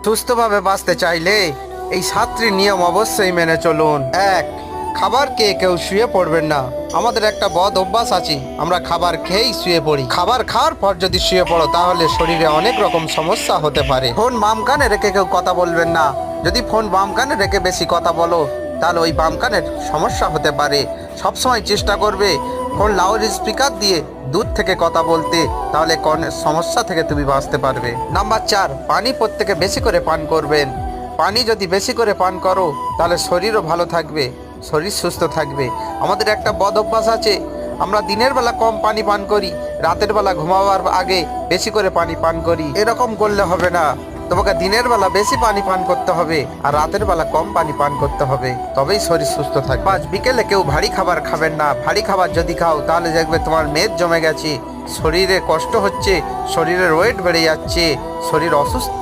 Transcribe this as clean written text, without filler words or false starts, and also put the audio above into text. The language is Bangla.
সুস্থভাবে বাঁচতে চাইলে এই 7টি নিয়ম অবশ্যই মেনে চলুন। 1. খাবার খেয়ে কেউ শুয়ে পড়বেন না। আমাদের একটা বদ অভ্যাস আছে, আমরা খাবার খেয়েই শুয়ে পড়ি। খাবার খাওয়ার পর যদি শুয়ে পড়ো তাহলে শরীরে অনেক রকম সমস্যা হতে পারে। ফোন বাম কানে রেখে কেউ কথা বলবেন না। যদি ফোন বাম কানে রেখে বেশি কথা বলো তাহলে ওই বাম কানের সমস্যা হতে পারে। সবসময় চেষ্টা করবে ফোন লাউড স্পিকার দিয়ে দূর থেকে কথা বলতে, তাহলে কোন সমস্যা থেকে তুমি বাঁচতে পারবে। নাম্বার 4, পানি প্রত্যেকে বেশি করে পান করবেন। পানি যদি বেশি করে পান করো তাহলে শরীরও ভালো থাকবে, শরীর সুস্থ থাকবে। আমাদের একটা বদ অভ্যাস আছে, আমরা দিনের বেলা কম পানি পান করি, রাতের বেলা ঘুমাবার আগে বেশি করে পানি পান করি। এরকম করলে হবে না, তোমাকে দিনের বেলা বেশি পানি পান করতে হবে আর রাতের বেলা কম পানি পান করতে হবে, তবেই শরীর সুস্থ থাকবে। আজ বিকেলে কেউ ভারী খাবার খাবেন না। ভারী খাবার যদি খাও তাহলে দেখবে তোমার মেদ জমে গেছে, শরীরে কষ্ট হচ্ছে, শরীরের ওয়েট বেড়ে যাচ্ছে, শরীর অসুস্থ